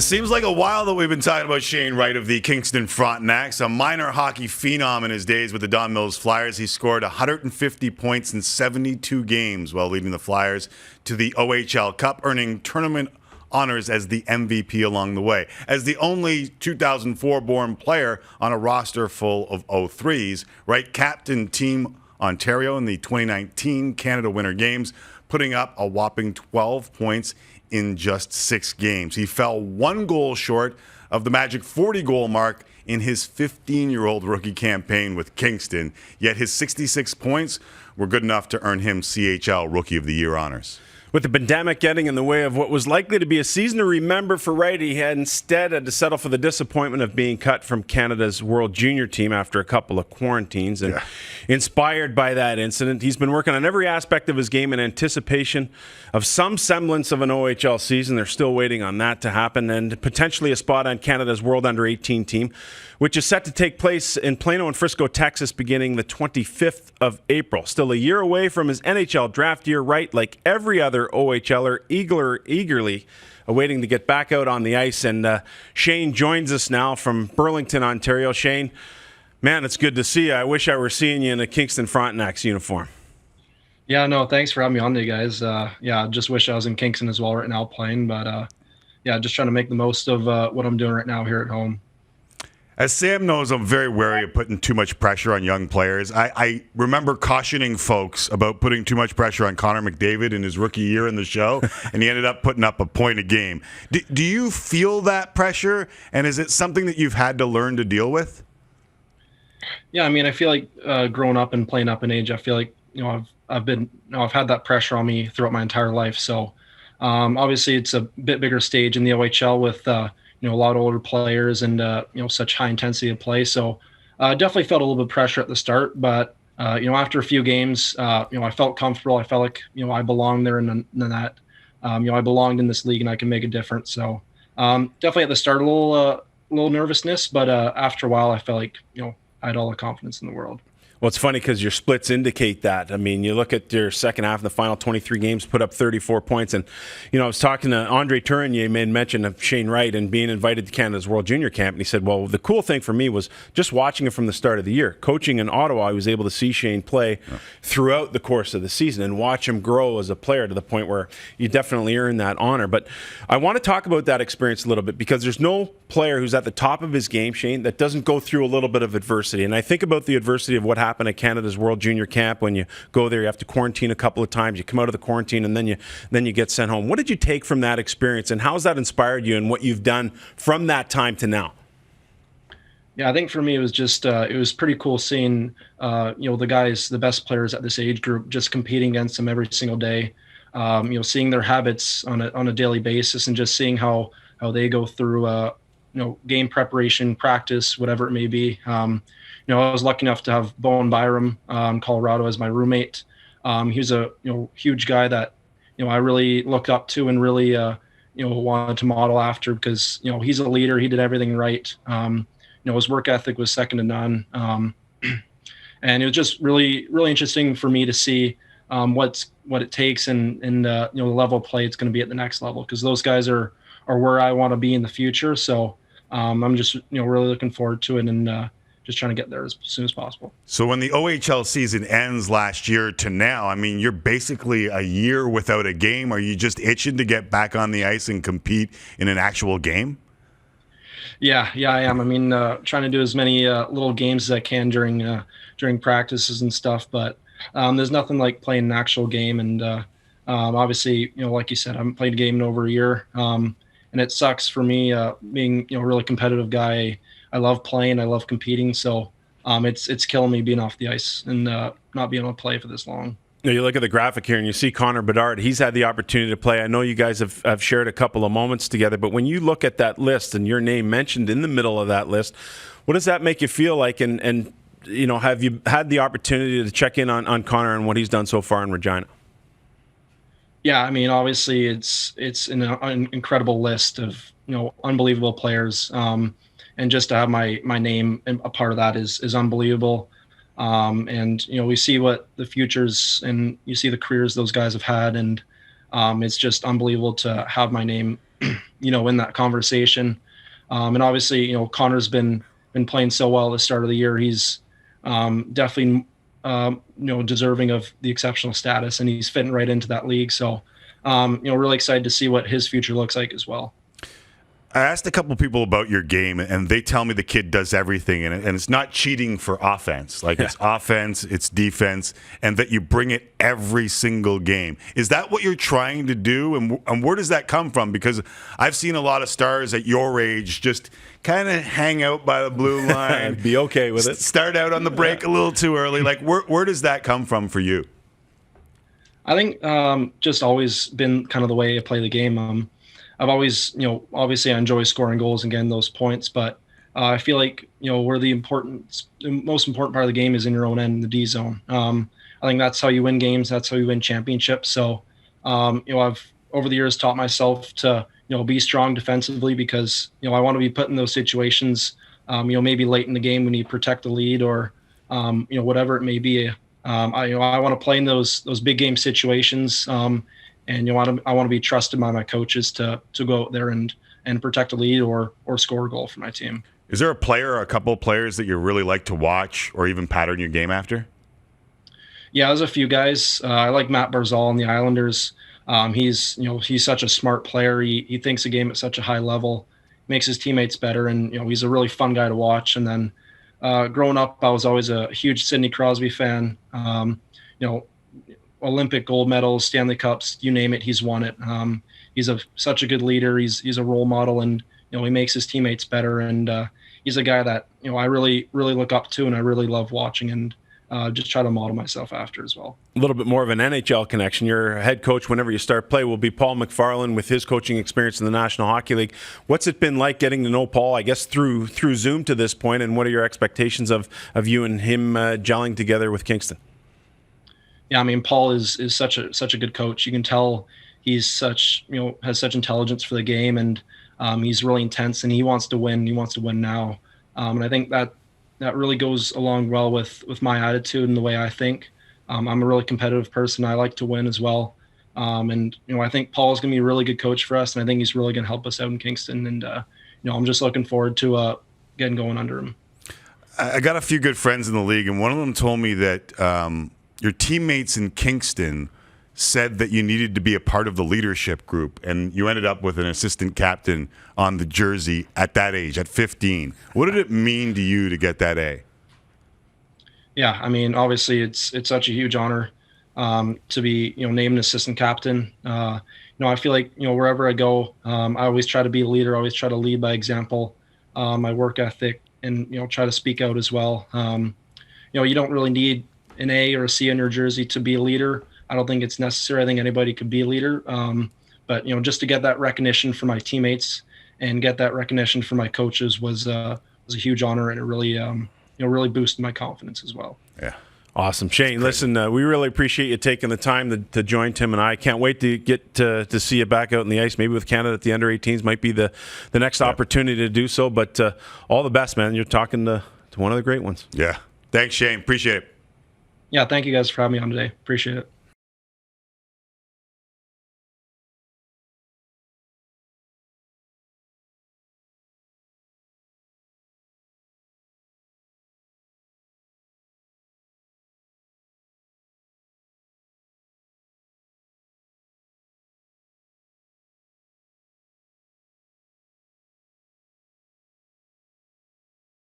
It seems like a while that we've been talking about Shane Wright of the Kingston Frontenacs, a minor hockey phenom in his days with the Don Mills Flyers. He scored 150 points in 72 games while leading the Flyers to the OHL Cup, earning tournament honors as the MVP along the way. As the only 2004-born player on a roster full of 03s, Wright captained Team Ontario in the 2019 Canada Winter Games, putting up a whopping 12 points in just 6 games. He fell 1 goal short of the magic 40-goal mark in his 15-year-old rookie campaign with Kingston, yet his 66 points were good enough to earn him CHL Rookie of the Year honors. With the pandemic getting in the way of what was likely to be a season to remember for Wright, he had to settle for the disappointment of being cut from Canada's World Junior team after a couple of quarantines. And inspired by that incident, he's been working on every aspect of his game in anticipation of some semblance of an OHL season. They're still waiting on that to happen, and potentially a spot on Canada's World Under-18 team, which is set to take place in Plano and Frisco, Texas, beginning the 25th of April. Still a year away from his NHL draft year, Wright, like every other OHLer, eagerly awaiting to get back out on the ice. And Shane joins us now from Burlington, Ontario. Shane, man, it's good to see you. I wish I were seeing you in a Kingston Frontenacs uniform. Yeah, no, thanks for having me on today, guys. I just wish I was in Kingston as well right now playing. But, just trying to make the most of what I'm doing right now here at home. As Sam knows, I'm very wary of putting too much pressure on young players. I remember cautioning folks about putting too much pressure on Connor McDavid in his rookie year in the show, and he ended up putting up a point a game. Do you feel that pressure, and is it something that you've had to learn to deal with? Yeah, I mean, I feel like growing up and playing up in age, I feel like I've had that pressure on me throughout my entire life. So obviously, it's a bit bigger stage in the OHL with a lot of older players and, such high intensity of play. So definitely felt a little bit of pressure at the start, but, after a few games, I felt comfortable. I felt like, I belonged there and that, I belonged in this league and I can make a difference. So definitely at the start, a little nervousness, but after a while, I felt like, I had all the confidence in the world. Well, it's funny because your splits indicate that. I mean, you look at your second half of the final 23 games, put up 34 points. And, I was talking to Andre Tourigny, made mention of Shane Wright and being invited to Canada's World Junior Camp. And he said, well, the cool thing for me was just watching it from the start of the year. Coaching in Ottawa, I was able to see Shane play throughout the course of the season and watch him grow as a player to the point where you definitely earn that honor. But I want to talk about that experience a little bit because there's no player who's at the top of his game, Shane, that doesn't go through a little bit of adversity. And I think about the adversity of what happened at Canada's World Junior Camp. When you go there, you have to quarantine a couple of times. You come out of the quarantine, and then you get sent home. What did you take from that experience, and how has that inspired you and what you've done from that time to now? Yeah, I think for me, it was just it was pretty cool seeing the guys, the best players at this age group, just competing against them every single day. Seeing their habits on a daily basis, and just seeing how they go through game preparation, practice, whatever it may be. I was lucky enough to have Bowen Byram, Colorado, as my roommate. He was a huge guy that I really looked up to and really wanted to model after because he's a leader. He did everything right. His work ethic was second to none. And it was just really interesting for me to see what it takes and the level of play it's going to be at the next level because those guys are where I want to be in the future. So I'm just really looking forward to it and just trying to get there as soon as possible. So when the OHL season ends last year to now, I mean, you're basically a year without a game. Are you just itching to get back on the ice and compete in an actual game? Yeah, I am. I mean, trying to do as many little games as I can during practices and stuff. But there's nothing like playing an actual game. And obviously, like you said, I haven't played a game in over a year. And it sucks for me being a really competitive guy. I love playing. I love competing. So it's killing me being off the ice and not being able to play for this long. You look at the graphic here and you see Connor Bedard. He's had the opportunity to play. I know you guys have shared a couple of moments together, but when you look at that list and your name mentioned in the middle of that list, what does that make you feel like? And have you had the opportunity to check in on Connor and what he's done so far in Regina? Yeah, I mean, obviously it's an incredible list of unbelievable players. And just to have my name a part of that is unbelievable. And we see what the futures and you see the careers those guys have had, and it's just unbelievable to have my name in that conversation. And obviously, Connor's been playing so well at the start of the year. He's definitely, deserving of the exceptional status, and he's fitting right into that league. So, really excited to see what his future looks like as well. I asked a couple people about your game, and they tell me the kid does everything, and it's not cheating for offense. Like, it's offense, it's defense, and that you bring it every single game. Is that what you're trying to do, and where does that come from? Because I've seen a lot of stars at your age just kind of hang out by the blue line. Be okay with it. Start out on the break a little too early. Like, where does that come from for you? I think just always been kind of the way I play the game. I've always, obviously I enjoy scoring goals and getting those points, but I feel like, where the most important part of the game is in your own end, in the D zone. I think that's how you win games. That's how you win championships. So, I've over the years taught myself to, be strong defensively because, I want to be put in those situations, maybe late in the game when you protect the lead or, whatever it may be. I want to play in those big game situations. And I want to be trusted by my coaches to go out there and protect a lead or score a goal for my team. Is there a player or a couple of players that you really like to watch or even pattern your game after? Yeah, there's a few guys. I like Matt Barzal on the Islanders. He's such a smart player. He thinks the game at such a high level, makes his teammates better, and he's a really fun guy to watch. And then growing up, I was always a huge Sidney Crosby fan. Olympic gold medals, Stanley Cups, you name it, he's won it. He's such a good leader. He's a role model, and he makes his teammates better. And he's a guy that I really look up to, and I really love watching, and just try to model myself after as well. A little bit more of an NHL connection. Your head coach, whenever you start play, will be Paul McFarland with his coaching experience in the National Hockey League. What's it been like getting to know Paul, I guess, through Zoom to this point, and what are your expectations of you and him gelling together with Kingston? Yeah, I mean, Paul is such a good coach. You can tell he's has such intelligence for the game, and he's really intense, and he wants to win. He wants to win now, and I think that really goes along well with my attitude and the way I think. I'm a really competitive person. I like to win as well, and I think Paul's going to be a really good coach for us, and I think he's really going to help us out in Kingston. And I'm just looking forward to getting going under him. I got a few good friends in the league, and one of them told me that your teammates in Kingston said that you needed to be a part of the leadership group, and you ended up with an assistant captain on the jersey at that age, at 15. What did it mean to you to get that A? Yeah, I mean, obviously it's such a huge honor to be named assistant captain. I feel like wherever I go, I always try to be a leader. I always try to lead by example. My work ethic, and try to speak out as well. You don't really need an A or a C on your jersey to be a leader. I don't think it's necessary. I think anybody could be a leader. But just to get that recognition from my teammates and get that recognition from my coaches was a huge honor, and it really really boosted my confidence as well. Yeah. Awesome. Shane, listen, we really appreciate you taking the time to join Tim and I. Can't wait to get to see you back out on the ice, maybe with Canada at the under-18s. Might be the next opportunity to do so. But all the best, man. You're talking to one of the great ones. Yeah. Thanks, Shane. Appreciate it. Yeah, thank you guys for having me on today. Appreciate it.